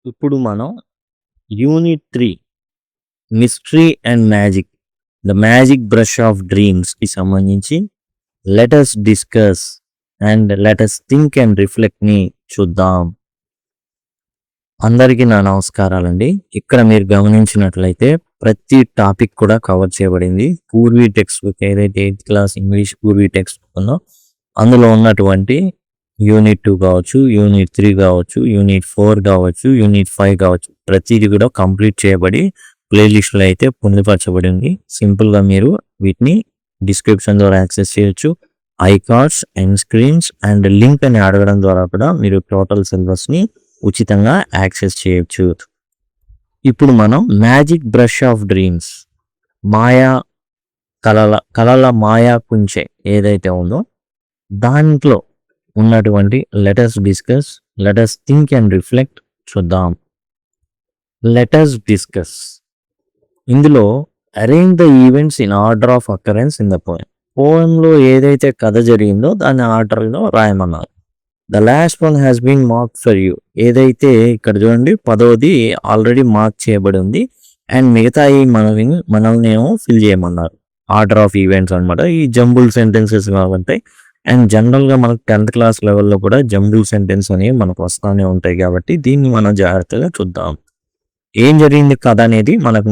ఇప్పుడు మనం unit 3 mystery and magic the magic brush of డ్రీమ్స్కి సంబంధించి let us discuss and let us think and రిఫ్లెక్ట్ని చూద్దాం. అందరికీ నా నమస్కారాలండి. ఇక్కడ మీరు గమనించినట్లయితే ప్రతి టాపిక్ కూడా కవర్ చేయబడింది. పూర్వీ టెక్స్ట్ బుక్ ఏదైతే 8th class English Purvi text book ఉందో అందులో ఉన్నటువంటి యూనిట్ 2 కావచ్చు, యూనిట్ 3 కావచ్చు, యూనిట్ 4 కావచ్చు, యూనిట్ 5 కావచ్చు, ప్రతిదీ కూడా కంప్లీట్ చేయబడి ప్లేలిస్ట్లో అయితే పొందుపరచబడింది. సింపుల్గా మీరు వీటిని డిస్క్రిప్షన్ ద్వారా యాక్సెస్ చేయొచ్చు. ఐకార్డ్స్, ఎండ్ స్క్రీన్స్ అండ్ లింక్ అని అడగడం ద్వారా కూడా మీరు టోటల్ సిలబస్ని ఉచితంగా యాక్సెస్ చేయొచ్చు. ఇప్పుడు మనం మ్యాజిక్ బ్రష్ ఆఫ్ డ్రీమ్స్ మాయా కలల మాయా కుంచె ఏదైతే ఉందో దాంట్లో ఉన్నటువంటి let us discuss, let us think and reflect చూద్దాం. Let us discuss. ఇందులో arrange the events in order of occurrence in the poem. పోయంలో ఏదైతే కథ జరిగిందో దాని ఆర్డర్లో రాయమన్నారు. The last one has been mark for you. ఏదైతే ఇక్కడ చూడండి 10వది ఆల్రెడీ మార్క్ చేయబడి ఉంది అండ్ మిగతా మనల్ని ఏమో ఫిల్ చేయమన్నారు. ఆర్డర్ ఆఫ్ ఈవెంట్స్ అనమాట. ఈ జంబుల్ సెంటెన్సెస్ కాబట్టి అండ్ జనరల్గా మనకు 10th క్లాస్ లెవెల్లో కూడా జంబుల్ సెంటెన్స్ అనేవి మనకు వస్తూనే ఉంటాయి కాబట్టి దీన్ని మనం జాగ్రత్తగా చూద్దాం. ఏం జరిగింది కథ అనేది మనకు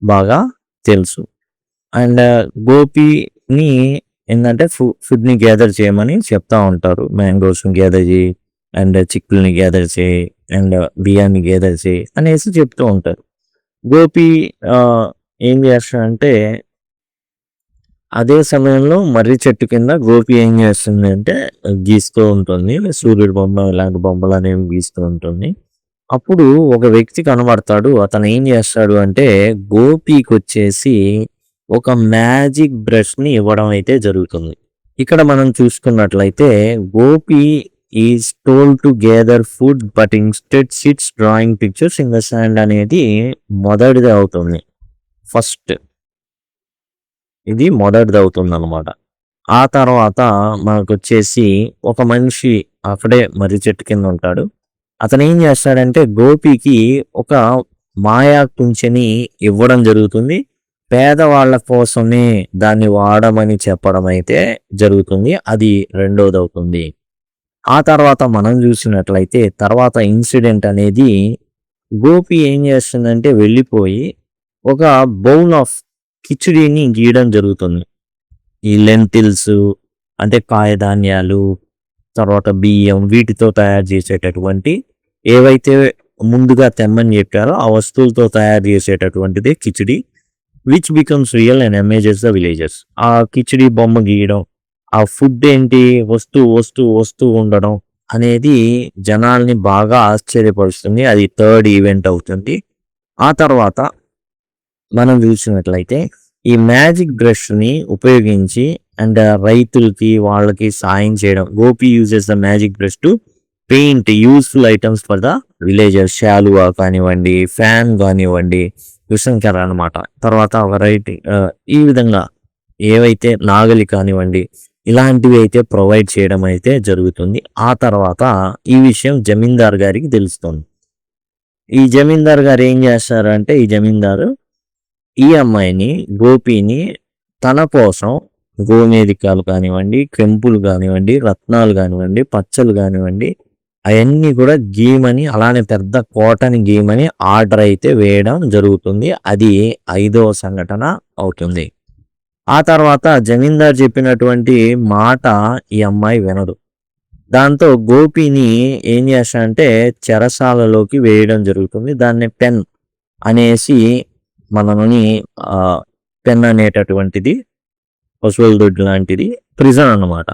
బాగా తెలుసు. అండ్ గోపిని ఏంటంటే ఫుడ్ని గ్యాదర్ చేయమని చెప్తా ఉంటారు. మ్యాంగోస్ని గ్యాదర్ చేయి అండ్ చిక్కుల్ని గ్యాదర్ చేయి అండ్ బియ్యాన్ని గ్యాదర్ చేయి అనేసి చెప్తూ ఉంటారు. గోపి ఏం చేస్తాడంటే అదే సమయంలో మర్రి చెట్టు కింద గోపి ఏం చేస్తుంది అంటే గీస్తూ ఉంటుంది. సూర్యుడు బొమ్మ ఇలాంటి బొమ్మలు అనేవి గీస్తూ ఉంటుంది. అప్పుడు ఒక వ్యక్తి కనబడతాడు. అతను ఏం చేస్తాడు అంటే గోపికి వచ్చేసి ఒక మ్యాజిక్ బ్రష్ని ఇవ్వడం అయితే జరుగుతుంది. ఇక్కడ మనం చూసుకున్నట్లయితే Gopi is told to gather food but instead sits drawing pictures in the sand అనేది మొదటిది అవుతుంది. ఇది మొదటిది అవుతుంది అనమాట. ఆ తర్వాత మనకు వచ్చేసి ఒక మనిషి అక్కడే మర్రి చెట్టు కింద ఉంటాడు. అతను ఏం చేస్తాడంటే గోపికి ఒక మాయా కుంచెని ఇవ్వడం జరుగుతుంది. పేదవాళ్ళ కోసమే దాన్ని వాడమని చెప్పడం అయితే జరుగుతుంది. అది రెండోది అవుతుంది. ఆ తర్వాత మనం చూసినట్లయితే తర్వాత ఇన్సిడెంట్ అనేది గోపి ఏం చేస్తుందంటే వెళ్ళిపోయి ఒక బౌల్ ఆఫ్ కిచిడీని గీయడం జరుగుతుంది. ఈ లెంటిల్స్ అంటే కాయధాన్యాలు, తర్వాత బియ్యం వీటితో తయారు చేసేటటువంటి ఏవైతే ముందుగా తెమ్మని చెప్పారో ఆ వస్తువులతో తయారు చేసేటటువంటిదే khichdi. Which becomes real and amazes the villages. ఆ కిచిడి బొమ్మ గీయడం, ఆ ఫుడ్ ఏంటి వస్తూ ఉండడం అనేది జనాల్ని బాగా ఆశ్చర్యపరుస్తుంది. అది థర్డ్ ఈవెంట్ అవుతుంది. ఆ తర్వాత మనం చూసినట్లయితే ఈ మ్యాజిక్ బ్రష్ని ఉపయోగించి అండ్ రైతులకి వాళ్ళకి సాయం చేయడం. Gopi uses the magic brush to paint useful items for the villagers. శాలువా కానివ్వండి, ఫ్యాన్ కానివ్వండి, విషంకర అనమాట. తర్వాత వెరైటీ ఈ విధంగా ఏవైతే నాగలి కానివ్వండి ఇలాంటివి అయితే ప్రొవైడ్ చేయడం అయితే జరుగుతుంది. ఆ తర్వాత ఈ విషయం జమీందార్ గారికి తెలుస్తుంది. ఈ జమీందార్ గారు ఏం చేస్తారంటే ఈ జమీందారు ఈ అమ్మాయిని గోపిని తన కోసం గోమేధికాలు కానివ్వండి, కెంపులు కానివ్వండి, రత్నాలు కానివ్వండి, పచ్చలు కానివ్వండి అవన్నీ కూడా గీయమని అలానే పెద్ద కోటని గీయమని ఆర్డర్ అయితే వేయడం జరుగుతుంది. అది 5వ సంఘటన అవుతుంది. ఆ తర్వాత జమీందార్ చెప్పినటువంటి మాట ఈ అమ్మాయి వినదు. దాంతో గోపిని ఏం చేస్తాడంటే చెరసాలలోకి వేయడం జరుగుతుంది. దాన్ని పెన్ అనేసి మనని పెన్ అనేటటువంటిది పశువుల దొడ్డి లాంటిది ప్రిజన్ అన్నమాట.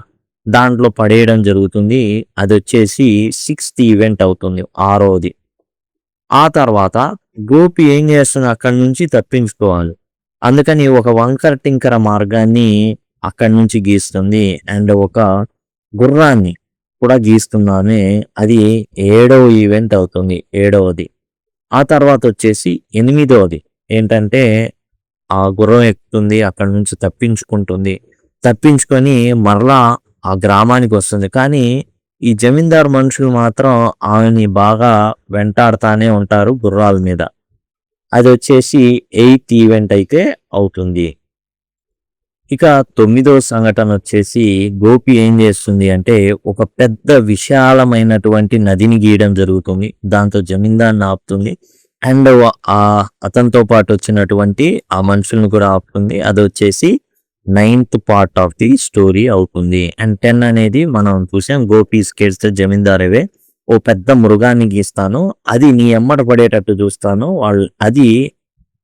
దాంట్లో పడేయడం జరుగుతుంది. అది వచ్చేసి 6th ఈవెంట్ అవుతుంది, 6వది. ఆ తర్వాత గోపి ఏం చేస్తుంది అక్కడి నుంచి తప్పించుకోవాలి. అందుకని ఒక వంకర టింకర మార్గాన్ని అక్కడి నుంచి గీస్తుంది అండ్ ఒక గుర్రాన్ని కూడా గీస్తున్నానే. అది 7వ ఈవెంట్ అవుతుంది, 7వది. ఆ తర్వాత వచ్చేసి 8వది ఏంటంటే ఆ గుర్రం ఎక్కుతుంది, అక్కడి నుంచి తప్పించుకొని మరలా ఆ గ్రామానికి వస్తుంది. కానీ ఈ జమీందార్ మనుషులు మాత్రం ఆమెని బాగా వెంటాడుతానే ఉంటారు గుర్రాల మీద. అది వచ్చేసి 8th ఈవెంట్ అయితే అవుతుంది. ఇక 9వ సంఘటన వచ్చేసి గోపి ఏం చేస్తుంది అంటే ఒక పెద్ద విశాలమైనటువంటి నదిని గీయడం జరుగుతుంది. దాంతో జమీందార్ని ఆపుతుంది. అండ్ అతనితో పాటు వచ్చినటువంటి ఆ మనుషుల్ని కూడా ఆపుతుంది. అది వచ్చేసి 9th part of the story అవుతుంది. అండ్ 10 అనేది మనం చూసాం. గోపి స్కేట్స్ ద జమీందార్ అవే. ఓ పెద్ద మృగాన్ని గీస్తాను, అది నీ ఎమ్మట పడేటట్టు చూస్తాను, అది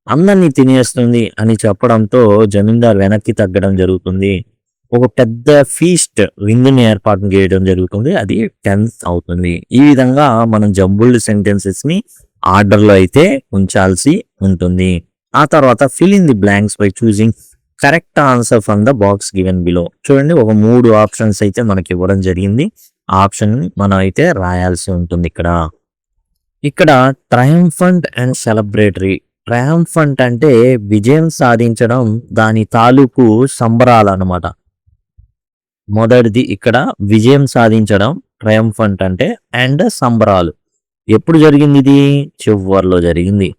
అందరినీ తినేస్తుంది అని చెప్పడంతో జమీందార్ వెనక్కి తగ్గడం జరుగుతుంది. ఒక పెద్ద ఫీస్ట్ విందుని ఏర్పాటు చేయడం జరుగుతుంది. అది 10th అవుతుంది. ఈ విధంగా మనం జంబుల్డ్ సెంటెన్సెస్ ని ఆర్డర్ లో అయితే ఉంచాల్సి ఉంటుంది. ఆ తర్వాత fill in the blanks by choosing correct answer from the box given below. చూడండి, ఒక 3 ఆప్షన్స్ అయితే మనకి ఇవ్వడం జరిగింది. ఆ ఆప్షన్ మనం అయితే రాయాల్సి ఉంటుంది. ఇక్కడ ట్రయంఫంట్ అండ్ సెలబ్రేటరీ. ట్రయంఫంట్ అంటే విజయం సాధించడం, దాని తాలూకు సంబరాలు అన్నమాట. మొదటిది ఇక్కడ విజయం సాధించడం ట్రయంఫంట్ అంటే, అండ్ సంబరాలు. ఎప్పుడు జరిగింది ఇది? చివర్లో జరిగింది.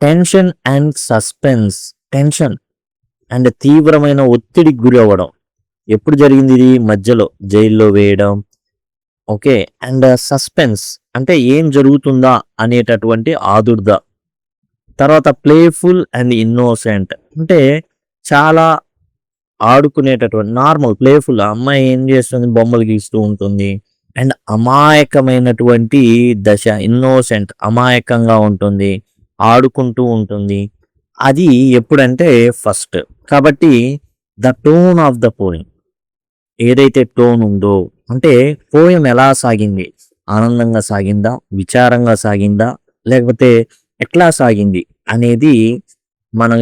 Tension and suspense. Tension and తీవ్రమైన ఒత్తిడికి గురి అవ్వడం ఎప్పుడు జరిగింది? ఇది మధ్యలో జైల్లో వేయడం. ఓకే. అండ్ సస్పెన్స్ అంటే ఏం జరుగుతుందా అనేటటువంటి ఆదుర్ద. తర్వాత ప్లేఫుల్ అండ్ ఇన్నోసెంట్ అంటే చాలా ఆడుకునేటటువంటి నార్మల్ ప్లేఫుల్. అమ్మాయి ఏం చేస్తుంది? బొమ్మలు గీస్తూ ఉంటుంది. అండ్ అమాయకమైనటువంటి దశ, ఇన్నోసెంట్, అమాయకంగా ఉంటుంది, ఆడుకుంటూ ఉంటుంది. అది ఎప్పుడంటే ఫస్ట్. కాబట్టి the tone of the poem, ఏదైతే టోన్ ఉందో అంటే పోయం ఎలా సాగింది, ఆనందంగా సాగిందా, విచారంగా సాగిందా, లేకపోతే ఎట్లా సాగింది అనేది మన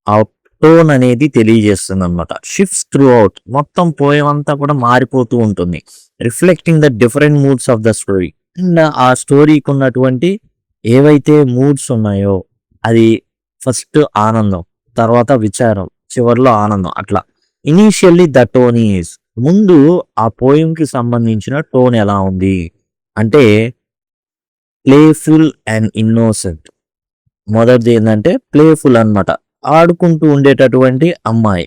ఆ టోన్ అనేది తెలియజేస్తుంది అనమాట. షిఫ్ట్స్ త్రూ అవుట్, మొత్తం పోయం అంతా కూడా మారిపోతూ ఉంటుంది. Reflecting the different moods of the story. And ఆ స్టోరీకి ఉన్నటువంటి ఏవైతే మూడ్స్ ఉన్నాయో అది ఫస్ట్ ఆనందం, తర్వాత విచారం, చివరిలో ఆనందం. అట్లా ఇనీషియల్లీ ద టోన్ ఈజ్, ముందు ఆ పోయం కి సంబంధించిన టోన్ ఎలా ఉంది అంటే ప్లేఫుల్ అండ్ ఇన్నోసెంట్. మొదటిది ఏంటంటే ప్లేఫుల్ అన్నమాట, ఆడుకుంటూ ఉండేటటువంటి అమ్మాయి.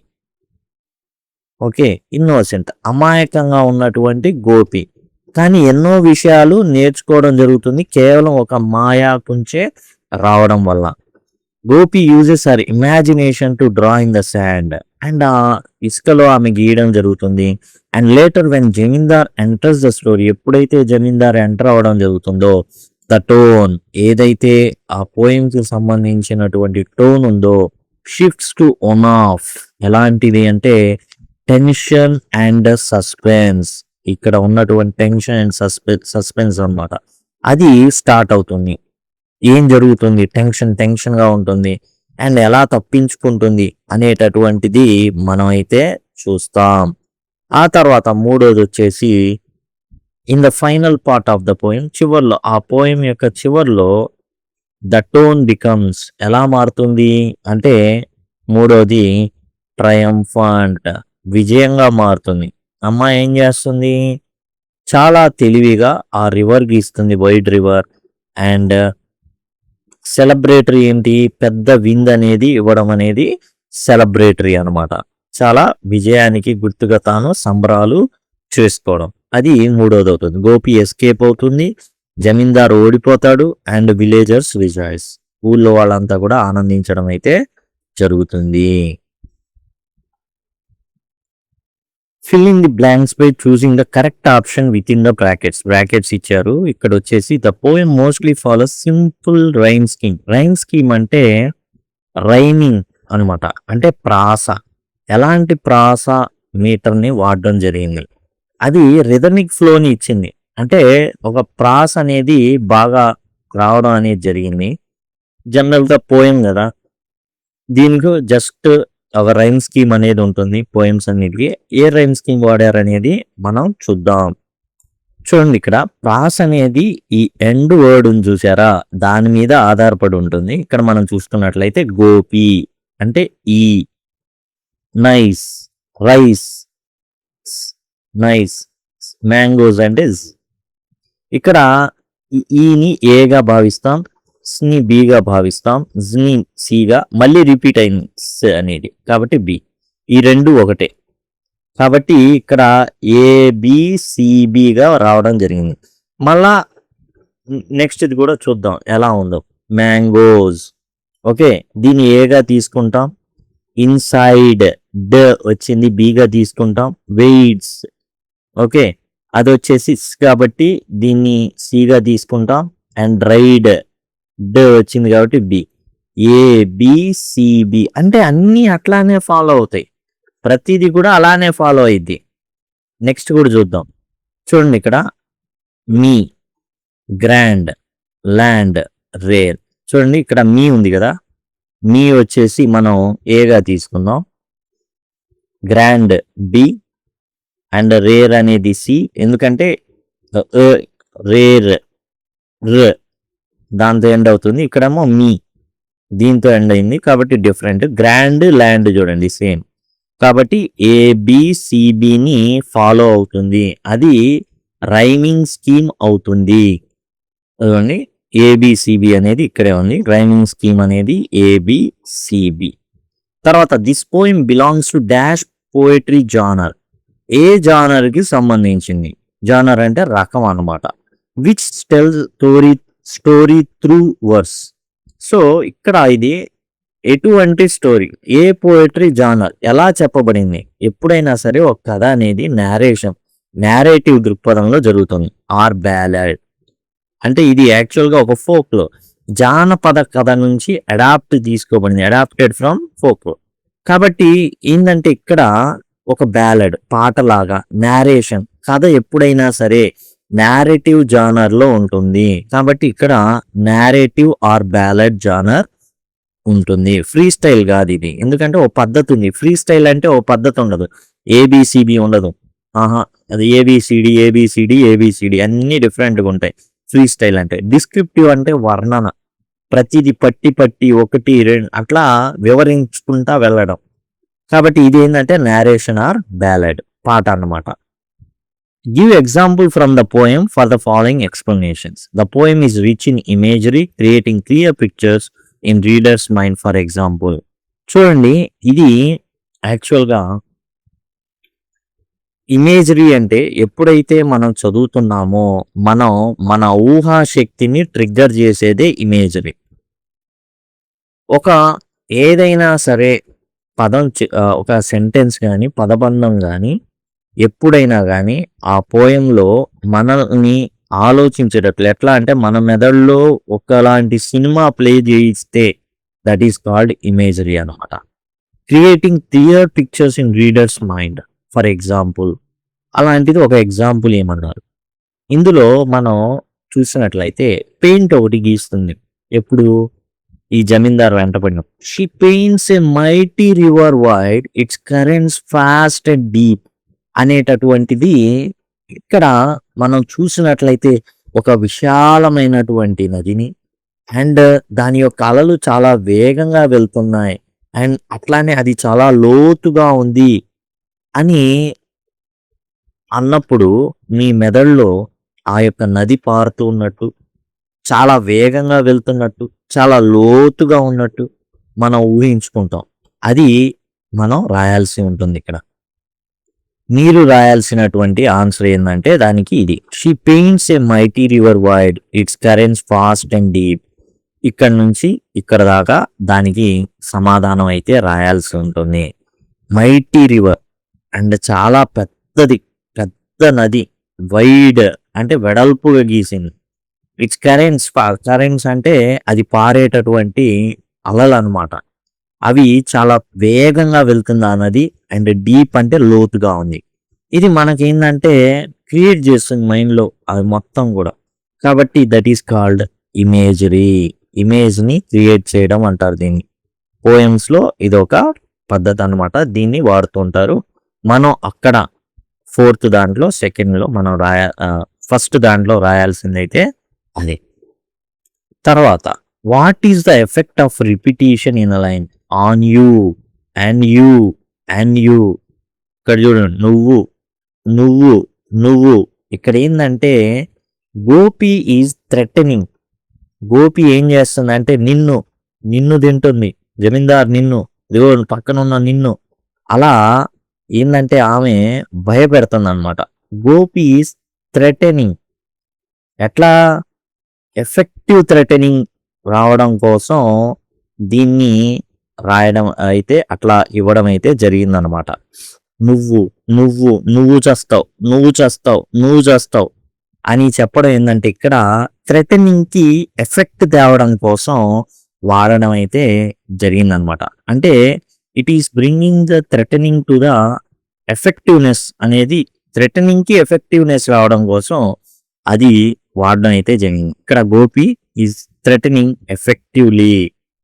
ఓకే. ఇన్నోసెంట్, అమాయకంగా ఉన్నటువంటి గోపి. కానీ ఎన్నో విషయాలు నేర్చుకోవడం జరుగుతుంది కేవలం ఒక మాయా కుంచే రావడం వల్ల. Gopi uses her imagination to draw in the sand. And ఆ ఇసుకలో ఆమె గీయడం జరుగుతుంది. And later when zamindar enters the story, ఎప్పుడైతే జమీందార్ ఎంటర్ అవ్వడం జరుగుతుందో ద టోన్, ఏదైతే ఆ పోయం కి సంబంధించినటువంటి టోన్ ఉందో షిఫ్ట్స్ టు ఆన్ ఆఫ్. ఎలాంటిది అంటే టెన్షన్ అండ్ సస్పెన్స్. ఇక్కడ ఉన్నటువంటి టెన్షన్ అండ్ సస్పెన్స్ అన్నమాట, అది స్టార్ట్ అవుతుంది. ఏం జరుగుతుంది? టెన్షన్ గా ఉంటుంది. అండ్ ఎలా తప్పించుకుంటుంది అనేటటువంటిది మనం అయితే చూస్తాం. ఆ తర్వాత మూడోది వచ్చేసి in the final part of the poem, చివర్లో, ఆ పోయం యొక్క చివర్లో ద టోన్ బికమ్స్, ఎలా మారుతుంది అంటే మూడోది ట్రయంఫంట్, విజయంగా మారుతుంది. అమ్మాయి ఏం చేస్తుంది? చాలా తెలివిగా ఆ రివర్ గీస్తుంది, వైడ్ రివర్. అండ్ సెలబ్రేటరీ ఏంటి? పెద్ద వింద్ అనేది ఇవ్వడం అనేది సెలబ్రేటరీ అన్నమాట. చాలా విజయానికి గుర్తుగా తాను సంబరాలు చేసుకోవడం, అది మూడోది అవుతుంది. గోపి ఎస్కేప్ అవుతుంది, జమీందార్ ఓడిపోతాడు, అండ్ విలేజర్స్ రిజాయిస్, ఊళ్ళో వాళ్ళంతా కూడా ఆనందించడం అయితే జరుగుతుంది. Fill in the blanks by choosing the correct option with in the brackets ఇచ్చారు. ఇక్కడ వచ్చేసి the poem mostly follows simple rhyme scheme. Rhyme scheme అంటే రైమింగ్ అనమాట, అంటే ప్రాస. ఎలాంటి ప్రాస మీటర్ని వాడడం జరిగింది, అది రిథమిక్ ఫ్లోని ఇచ్చింది. అంటే ఒక ప్రాస అనేది బాగా రావడం అనేది జరిగింది. జనరల్గా పోయం కదా, దీనికి జస్ట్ ఒక రైమ్ స్కీమ్ అనేది ఉంటుంది పోయమ్స్ అన్నిటికి. ఏ రైమ్ స్కీమ్ వాడారు అనేది మనం చూద్దాం. చూడండి, ఇక్కడ ప్రాస అనేది ఈ ఎండ్ వర్డ్ చూసారా, దాని మీద ఆధారపడి ఉంటుంది. ఇక్కడ మనం చూసుకున్నట్లయితే గోపి అంటే ఈ, నైస్, రైస్, నైస్, మ్యాంగోస్ అంటే ఇక్కడ ఈని ఏగా భావిస్తాం, స్ని బిగా భావిస్తాం, జ్ని సిగా, మళ్ళీ రిపీట్ అయింది స్ అనేది, కాబట్టి బి. ఈ రెండు ఒకటే, కాబట్టి ఇక్కడ ఏబిసిబిగా రావడం జరిగింది. మళ్ళా నెక్స్ట్ ఇది కూడా చూద్దాం ఎలా ఉందో. మ్యాంగోస్, ఓకే, దీన్ని ఏగా తీసుకుంటాం, ఇన్సైడ్ డ్ వచ్చింది, బిగా తీసుకుంటాం, వెయిట్స్, ఓకే, అది వచ్చేసి కాబట్టి దీన్ని సిగా తీసుకుంటాం, అండ్ రైడ్ డ్ వచ్చింది కాబట్టి బి. ఏబిసిబి అంటే అన్నీ అట్లానే ఫాలో అవుతాయి, ప్రతిదీ కూడా అలానే ఫాలో అయింది. నెక్స్ట్ కూడా చూద్దాం. చూడండి ఇక్కడ మీ, గ్రాండ్, ల్యాండ్, రేర్. చూడండి ఇక్కడ మీ ఉంది కదా, మీ వచ్చేసి మనం ఏగా తీసుకుందాం, గ్రాండ్ బి, అండ్ రేర్ అనేది సి, ఎందుకంటే రేర్ ర్ దాంతో ఎండ్ అవుతుంది, ఇక్కడేమో మీ దీంతో ఎండ్ అయింది కాబట్టి డిఫరెంట్. గ్రాండ్, ల్యాండ్ చూడండి సేమ్, కాబట్టి ఏబిసిబిని ఫాలో అవుతుంది, అది రైమింగ్ స్కీమ్ అవుతుంది. అదండి ఏబిసిబి అనేది ఇక్కడే ఉంది, రైమింగ్ స్కీమ్ అనేది ఏబిసిబి. తర్వాత this poem belongs to dash poetry genre, ఏ జానర్ కి సంబంధించింది, జానర్ అంటే రకం అన్నమాట. Which tells story through verse. So ఇక్కడ ఇది ఎటువంటి స్టోరీ, ఏ పోయట్రీ జానర్, ఎలా చెప్పబడింది. ఎప్పుడైనా సరే ఒక కథ అనేది నేరేటివ్ దృక్పథంలో జరుగుతుంది. ఆర్ బ్యాలెడ్ అంటే ఇది యాక్చువల్గా ఒక ఫోక్లో, జానపద కథ నుంచి తీసుకోబడింది, అడాప్టెడ్ ఫ్రమ్ ఫోక్లో. కాబట్టి ఏంటంటే ఇక్కడ ఒక బ్యాలెడ్ పాటలాగా, నేరేషన్, కథ ఎప్పుడైనా సరే నేరేటివ్ జానర్ లో ఉంటుంది, కాబట్టి ఇక్కడ నేరేటివ్ ఆర్ బ్యాలెడ్ జానర్ ఉంటుంది. ఫ్రీ స్టైల్ కాదు ఇది, ఎందుకంటే ఓ పద్ధతి ఉంది. ఫ్రీ స్టైల్ అంటే ఓ పద్ధతి ఉండదు, ఏబిసిబి ఉండదు, అది ఏబిసిడి అన్ని డిఫరెంట్గా ఉంటాయి. ఫ్రీ స్టైల్ అంటే డిస్క్రిప్టివ్ అంటే వర్ణన, ప్రతిది పట్టి ఒకటి రెండు అట్లా వివరించుకుంటా వెళ్ళడం. కాబట్టి ఇది ఏంటంటే నేరేషన్ ఆర్ బ్యాలెడ్, పాట అన్నమాట. Give example from the poem for the following explanations. The poem is rich in imagery, creating clear pictures in readers mind. For example చూడండి, ఇది యాక్చువల్గా ఇమేజరీ అంటే ఎప్పుడైతే మనం చదువుతున్నామో మన ఊహాశక్తిని ట్రిగ్గర్ చేసేదే ఇమేజరీ. ఒక ఏదైనా సరే పదం ఒక సెంటెన్స్ కానీ పదబంధం కానీ ఎప్పుడైనా కానీ ఆ పోయంలో మనల్ని ఆలోచించేటట్లు, ఎట్లా అంటే మన మెదడులో ఒకలాంటి సినిమా ప్లే చేయిస్తే దట్ ఈస్ కాల్డ్ ఇమేజరీ అనమాట. Creating clear pictures in readers mind. For example అలాంటిది ఒక ఎగ్జాంపుల్ ఏమన్నారు, ఇందులో మనం చూసినట్లయితే పెయింట్ ఒకటి గీస్తుంది, ఎప్పుడు ఈ జమీందార్ వెంటపడిన. She paints a mighty river wide, its currents fast and deep అనేటటువంటిది ఇక్కడ మనం చూసినట్లయితే ఒక విశాలమైనటువంటి నదిని, అండ్ దాని యొక్క అలలు చాలా వేగంగా వెళ్తున్నాయి, అండ్ అట్లానే అది చాలా లోతుగా ఉంది అని అన్నప్పుడు మీ మెదడులో ఆ యొక్క నది పారుతూ ఉన్నట్టు, చాలా వేగంగా వెళ్తున్నట్టు, చాలా లోతుగా ఉన్నట్టు మనం ఊహించుకుంటాం. అది మనం రాయాల్సి ఉంటుంది. ఇక్కడ మీరు రాయాల్సినటువంటి ఆన్సర్ ఏంటంటే దానికి ఇది, she paints a mighty river wide, its currents fast and deep. ఇక్కడ నుంచి ఇక్కడ దాకా దానికి సమాధానం అయితే రాయాల్సి ఉంటుంది. మైటీ రివర్ అండ్ చాలా పెద్ద నది, వైడ్ అంటే వెడల్పుగా గీసింది, ఇట్స్ కరెంట్స్ అంటే అది పారేటటువంటి అలలు అనమాట, అవి చాలా వేగంగా వెళ్తుంది ఆ నది, అండ్ డీప్ అంటే లోతుగా ఉంది. ఇది మనకేంటంటే క్రియేట్ చేస్తుంది మైండ్లో అది మొత్తం కూడా, కాబట్టి దట్ ఈస్ కాల్డ్ ఇమేజరీ. ఇమేజ్ని క్రియేట్ చేయడం అంటారు దీన్ని. పోయమ్స్లో ఇది ఒక పద్ధతి అనమాట, దీన్ని వాడుతుంటారు. మనం అక్కడ ఫోర్త్ దాంట్లో సెకండ్లో మనం ఫస్ట్ దాంట్లో రాయాల్సిందైతే అదే. తర్వాత what is the effect of repetition in a line on you and you and you. ఇక్కడ చూడండి, నువ్వు నువ్వు నువ్వు ఇక్కడ ఏందంటే గోపి ఈజ్ థ్రెటనింగ్. గోపి ఏం చేస్తుందంటే నిన్ను తింటుంది. జమీందార్ నిన్ను, ఇదిగో పక్కనున్న నిన్ను. అలా ఏందంటే ఆమె భయపెడుతుందన్నమాట. Gopi is threatening. ఎట్లా? ఎఫెక్టివ్ థ్రెటనింగ్ రావడం కోసం దీన్ని రాయడం అయితే అట్లా ఇవ్వడం అయితే జరిగిందనమాట. నువ్వు నువ్వు నువ్వు చేస్తావు, నువ్వు చేస్తావు, నువ్వు చేస్తావు అని చెప్పడం ఏంటంటే ఇక్కడ థ్రెటనింగ్ కి ఎఫెక్ట్ తేవడం కోసం వాడడం అయితే జరిగిందనమాట. అంటే it is bringing the threatening to the effectiveness అనేది, థ్రెటనింగ్ కి ఎఫెక్టివ్నెస్ రావడం కోసం అది వాడడం అయితే జరిగింది. ఇక్కడ గోపి ఈజ్ థ్రెటనింగ్ ఎఫెక్టివ్లీ,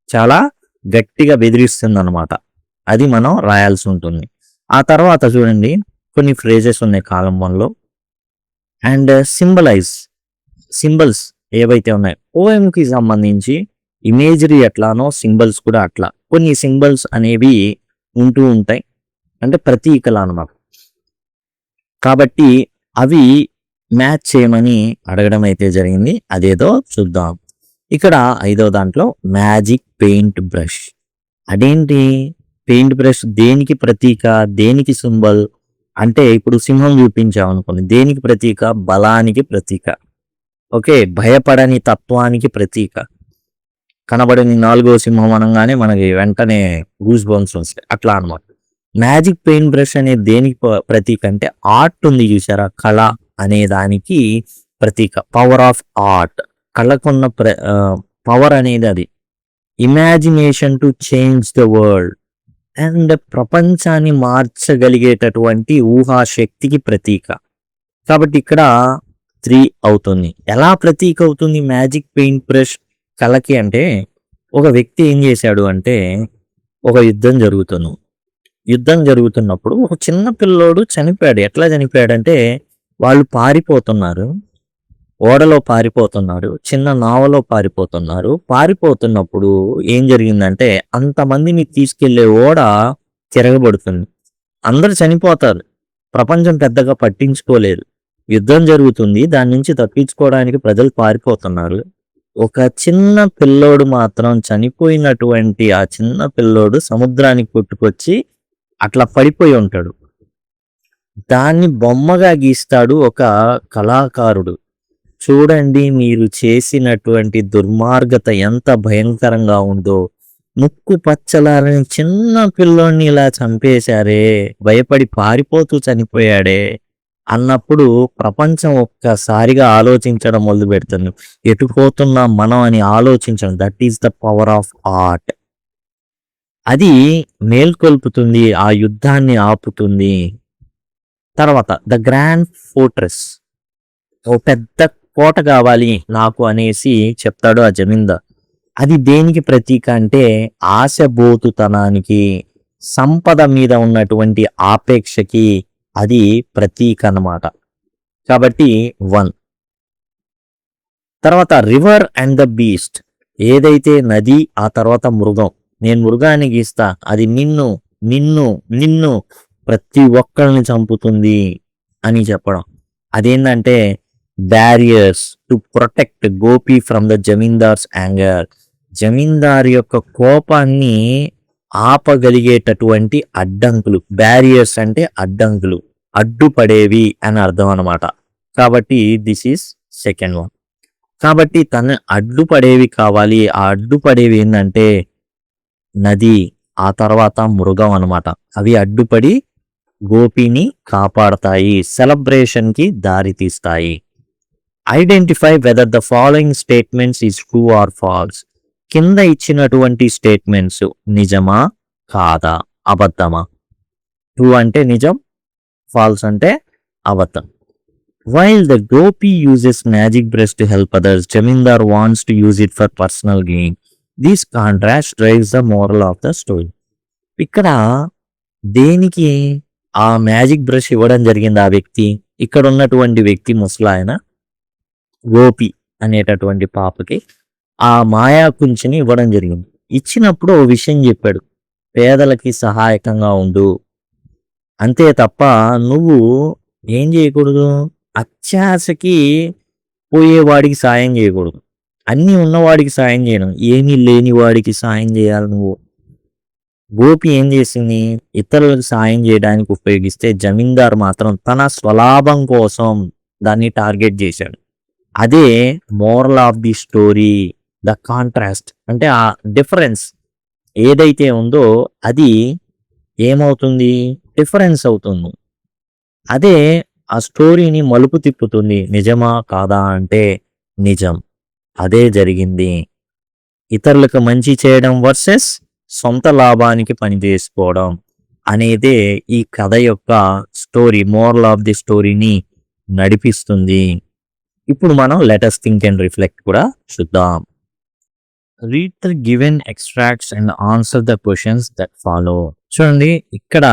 చాలా గట్టిగా బెదిరిస్తుంది అనమాట. అది మనం రాయాల్సి ఉంటుంది. ఆ తర్వాత చూడండి కొన్ని ఫ్రేజెస్ ఉన్నాయి కాలం 1లో. అండ్ సింబల్స్ ఏవైతే ఉన్నాయి పోయంకి సంబంధించి ఇమేజరీ ఎట్లానో సింబల్స్ కూడా అట్లా కొన్ని సింబల్స్ అనేవి ఉంటూ ఉంటాయి, అంటే ప్రతీకలు అన్నమాట. కాబట్టి అవి మ్యాచ్ చేయమని అడగడం అయితే జరిగింది. అదేదో చూద్దాం. ఇక్కడ 5వ దాంట్లో మ్యాజిక్ పెయింట్ బ్రష్. అదేంటి? పెయింట్ బ్రష్ దేనికి ప్రతీక, దేనికి సింబల్ అంటే ఇప్పుడు సింహం చూపించాం అనుకోండి, దేనికి ప్రతీక? బలానికి ప్రతీక. ఓకే, భయపడని తత్వానికి ప్రతీక. కనబడని 4వ సింహం అనగానే మనకి వెంటనే గూస్ బంప్స్ వస్తాయి, అట్లా అనమాట. మ్యాజిక్ పెయింట్ బ్రష్ అనేది దేనికి ప్రతీక అంటే ఆర్ట్ ఉంది చూసారా, కళ అనే దానికి ప్రతీక. పవర్ ఆఫ్ ఆర్ట్, కళకున్న పవర్ అనేది అది. Imagination to change the world, and ప్రపంచాన్ని మార్చగలిగేటటువంటి ఊహాశక్తికి ప్రతీక. కాబట్టి ఇక్కడ 3 అవుతుంది. ఎలా ప్రతీక అవుతుంది మ్యాజిక్ పెయింట్ బ్రష్ కళకి అంటే, ఒక వ్యక్తి ఏం చేశాడు అంటే, ఒక యుద్ధం జరుగుతున్నప్పుడు ఒక చిన్న పిల్లోడు చనిపోయాడు. ఎట్లా చనిపోయాడంటే, వాళ్ళు పారిపోతున్నారు, ఓడలో పారిపోతున్నారు, చిన్న నావలో పారిపోతున్నప్పుడు ఏం జరిగిందంటే అంతమందిని తీసుకెళ్లే ఓడ తిరగబడుతుంది. అందరు చనిపోతారు. ప్రపంచం పెద్దగా పట్టించుకోలేదు. యుద్ధం జరుగుతుంది, దాని నుంచి తప్పించుకోవడానికి ప్రజలు పారిపోతున్నారు. ఒక చిన్న పిల్లోడు మాత్రం, చనిపోయినటువంటి ఆ చిన్న పిల్లోడు సముద్రానికి కొట్టుకొచ్చి అట్లా పడిపోయి ఉంటాడు. దాన్ని బొమ్మగా గీస్తాడు ఒక కళాకారుడు. చూడండి మీరు చేసినటువంటి దుర్మార్గత ఎంత భయంకరంగా ఉందో, ముక్కు పచ్చలారని చిన్న పిల్లోడిని ఇలా చంపేశారే, భయపడి పారిపోతూ చనిపోయాడే అన్నప్పుడు ప్రపంచం ఒక్కసారిగా ఆలోచించడం మొదలు పెడుతుంది. ఎటుపోతున్నాం మనం అని ఆలోచించడం. That is the power of art. అది మేల్కొల్పుతుంది, ఆ యుద్ధాన్ని ఆపుతుంది. తర్వాత ద గ్రాండ్ ఫోర్ట్రెస్, ఓ పెద్ద కోట కావాలి నాకు అనేసి చెప్తాడు ఆ జమీందార్. అది దేనికి ప్రతీక అంటే ఆశబోతుతనానికి, సంపద మీద ఉన్నటువంటి ఆపేక్షకి అది ప్రతీక అన్నమాట. కాబట్టి 1. తర్వాత రివర్ అండ్ ద బీస్ట్, ఏదైతే నది ఆ తర్వాత మృగం. నేను మృగాన్ని గీస్తా, అది నిన్ను నిన్ను నిన్ను ప్రతి ఒక్కరిని చంపుతుంది అని చెప్పడం. అదేంటంటే barriers to protect Gopi from the zamindar's anger. Zamindar యొక్క కోపాన్ని ఆపగలిగేటటువంటి అడ్డంకులు. బ్యారియర్స్ అంటే అడ్డంకులు, అడ్డుపడేవి అని అర్థం అనమాట. కాబట్టి దిస్ ఈస్ సెకండ్ 1. కాబట్టి తన అడ్డుపడేవి కావాలి. ఆ అడ్డుపడేవి ఏంటంటే నది, ఆ తర్వాత మృగం అనమాట. అవి అడ్డుపడి గోపిని కాపాడతాయి, సెలబ్రేషన్ కి దారి తీస్తాయి. Identify whether the following statements is true or false. కింద ఇచ్చినటువంటి స్టేట్మెంట్స్ నిజమా కాదా, అబద్ధమా? ట్రూ అంటే నిజం, ఫాల్స్ అంటే అబద్ధం. While the gopi uses magic brush to help others, Jamindar wants to use it for personal gain. This contrast drives the moral of the story. ఇక్కడ దేనికి ఆ మ్యాజిక్ బ్రష్ ఇవ్వడం జరిగింది ఆ వ్యక్తి? ఇక్కడ ఉన్నటువంటి వ్యక్తి ముసలాయన గోపి అనేటటువంటి పాపకి ఆ మాయా కుంచిని ఇవ్వడం జరిగింది. ఇచ్చినప్పుడు ఓ విషయం చెప్పాడు, పేదలకి సహాయకంగా ఉండు, అంతే తప్ప నువ్వు ఏం చేయకూడదు, అత్యాశకి పోయేవాడికి సాయం చేయకూడదు. అన్నీ ఉన్నవాడికి సాయం చేయను. ఏమీ లేని వాడికి సాయం చేయాలి నువ్వు. గోపి ఏం చేసింది? ఇతరులకు సాయం చేయడానికి ఉపయోగిస్తే జమీందార్ మాత్రం తన స్వలాభం కోసం దాన్ని టార్గెట్ చేశాడు. అదే moral of the story. The contrast అంటే ఆ డిఫరెన్స్ ఏదైతే ఉందో అది ఏమవుతుంది? డిఫరెన్స్ అవుతుంది. అదే ఆ స్టోరీని మలుపు తిప్పుతుంది. నిజమా కాదా అంటే నిజం. అదే జరిగింది. ఇతరులకు మంచి చేయడం వర్సెస్ సొంత లాభానికి పని చేసుకోవడం అనేదే ఈ కథ యొక్క స్టోరీ. మోరల్ ఆఫ్ ది స్టోరీని నడిపిస్తుంది. ఇప్పుడు మనం లెటస్ థింక్ అండ్ రిఫ్లెక్ట్ కూడా చూద్దాం. Read the given extracts and answer the questions that follow. చూడండి, ఇక్కడ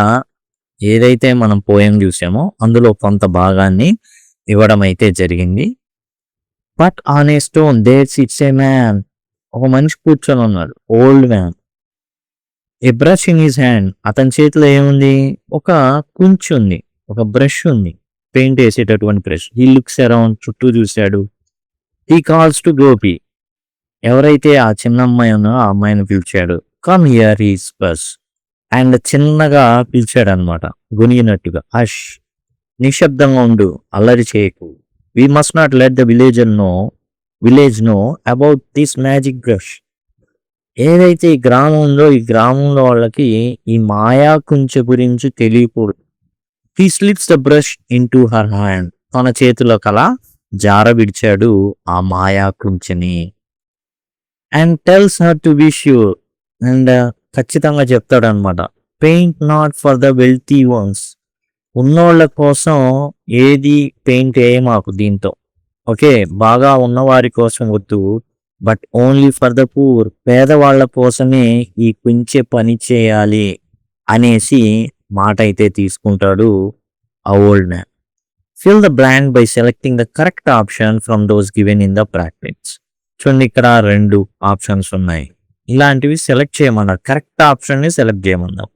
ఏదైతే మనం పోయం చూసామో అందులో కొంత భాగాన్ని ఇవ్వడం అయితే జరిగింది. But on a stone there sits a man. ఒక మనిషి కూర్చొని ఉన్నాడు. Old man. A brush in his hand. అతని చేతిలో ఏముంది? ఒక కుంచి ఉంది, ఒక బ్రష్ ఉంది, పెయింట్ వేసేటటువంటి బ్రష్. He looks around. చుట్టూ చూశాడు. He calls to Gopi. ఎవరైతే ఆ చిన్న అమ్మాయి ఉన్నో ఆ అమ్మాయిని పిలిచాడు. Come here he whispers. And చిన్నగా పిలిచాడు అనమాట, గొనిగినట్టుగా. హష్, నిశ్శబ్దంగా ఉండు, అల్లరి చేయకు. We must not let the village know about this magic brush. ఏదైతే ఈ గ్రామం ఉందో ఈ గ్రామంలో వాళ్ళకి ఈ మాయా కుంచె గురించి తెలియకూడదు. He slips the brush into her hand. తన చేతిలో కల జార విడిచాడు ఆ మాయా కుంచెని. And tells her to be sure. And ఖచ్చితంగా చెప్తాడు అనమాట. Paint not for the wealthy ones. ఉన్నోళ్ళ కోసం ఏది పెయింట్ మాకు దీంతో. ఓకే, బాగా ఉన్నవారి కోసం వద్దు. But only for the poor. పేదవాళ్ల కోసమే ఈ కుంచె పని చేయాలి అనేసి మాట అయితే తీసుకుంటాడు ఆ old man. Fill the blank by selecting the correct option from those given in the practice. చూడండి, ఇక్కడ 2 ఆప్షన్స్ ఉన్నాయి. ఇలాంటివి సెలెక్ట్ చేయమన్నారు. కరెక్ట్ ఆప్షన్ని సెలెక్ట్ చేయమన్నారు.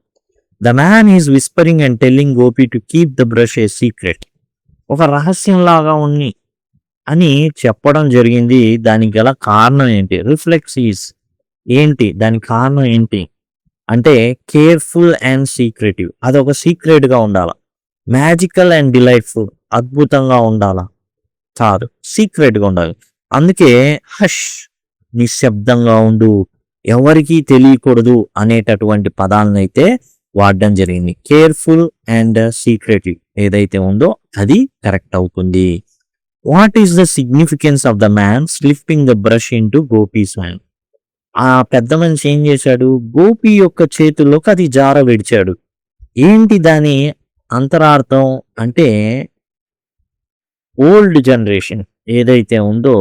The man is whispering and telling Gopi to keep the brush A secret. ఒక రహస్యంలాగా ఉంది అని చెప్పడం జరిగింది. దానికి గల కారణం ఏంటి? రిఫ్లెక్స్ ఈజ్ ఏంటి? దానికి కారణం ఏంటి అంటే కేర్ఫుల్ అండ్ సీక్రెటివ్. అదొక సీక్రెట్గా ఉండాల. మ్యాజికల్ అండ్ డిలైట్ఫుల్, అద్భుతంగా ఉండాలా? కాదు, సీక్రెట్గా ఉండాలి. అందుకే హష్, నిశ్శబ్దంగా ఉండు, ఎవరికీ తెలియకూడదు అనేటటువంటి పదాలను అయితే వాడడం జరిగింది. కేర్ఫుల్ అండ్ సీక్రెటివ్ ఏదైతే ఉందో అది కరెక్ట్ అవుతుంది. What is the significance of the man slipping the brush in to gopis hand. ఆ పెద్ద మనిషి ఏం చేశాడు? గోపి యొక్క చేతుల్లోకి అది జార విడిచాడు. ఏంటి దాని అంతరార్థం అంటే ఓల్డ్ జనరేషన్ ఏదైతే ఉందో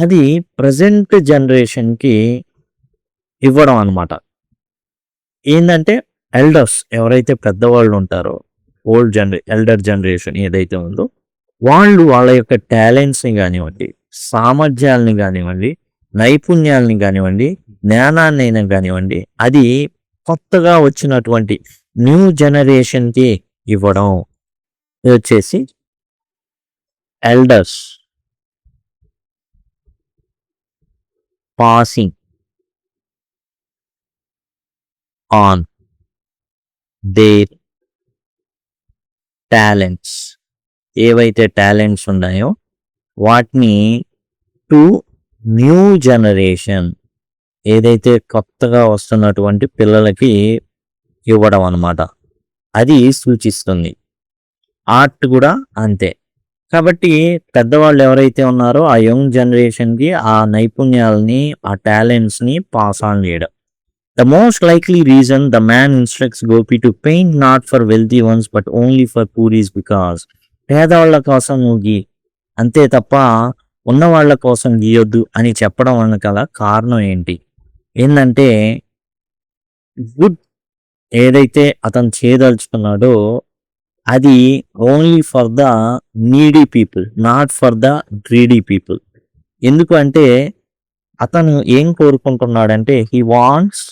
అది ప్రజెంట్ జనరేషన్కి ఇవ్వడం అనమాట. ఏంటంటే ఎల్డర్స్ ఎవరైతే పెద్దవాళ్ళు ఉంటారో ఎల్డర్ జనరేషన్ ఏదైతే ఉందో వాళ్ళు వాళ్ళ యొక్క టాలెంట్స్ని కానివ్వండి, సామర్థ్యాలని కానివ్వండి, నైపుణ్యాలని కానివ్వండి, జ్ఞానాన్ని అయినా కానివ్వండి, అది కొత్తగా వచ్చినటువంటి న్యూ జనరేషన్కి ఇవ్వడం. ఇది వచ్చేసి elders passing on their talents. ఏవైతే టాలెంట్స్ ఉన్నాయో వాటిని టు న్యూ జనరేషన్ ఏదైతే కొత్తగా వస్తున్నటువంటి పిల్లలకి ఇవ్వడం అన్నమాట. అది సూచిస్తుంది. ఆర్ట్ కూడా అంతే. కాబట్టి పెద్దవాళ్ళు ఎవరైతే ఉన్నారో ఆ యంగ్ జనరేషన్కి ఆ నైపుణ్యాలని, ఆ టాలెంట్స్ని పాస్ ఆన్ చేయడం. The most likely reason the man instructs Gopi to paint not for wealthy once but only for poor is because. పేదవాళ్ళ కోసం నువ్వు గీ, అంతే తప్ప ఉన్నవాళ్ళ కోసం గీయొద్దు అని చెప్పడం వల్ల కల కారణం ఏంటి? ఏంటంటే గుడ్ ఏదైతే అతను చేయదలుచుకున్నాడో అది only for the needy people, not for the greedy people. ఎందుకు అంటే అతను ఏం కోరుకుంటున్నాడంటే he wants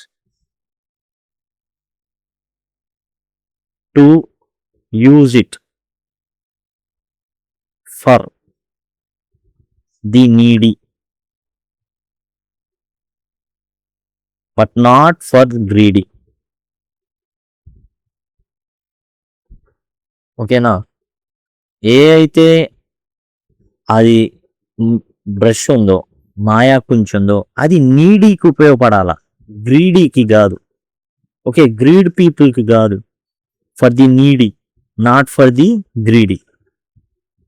to use it for the needy but not for greedy. ఓకేనా? ఏ అయితే అది బ్రష్ ఉందో, మాయా కుంచుందో అది నీడీకి ఉపయోగపడాల, గ్రీడీకి కాదు. ఓకే, గ్రీడ్ పీపుల్కి కాదు, for the needy, not for the greedy.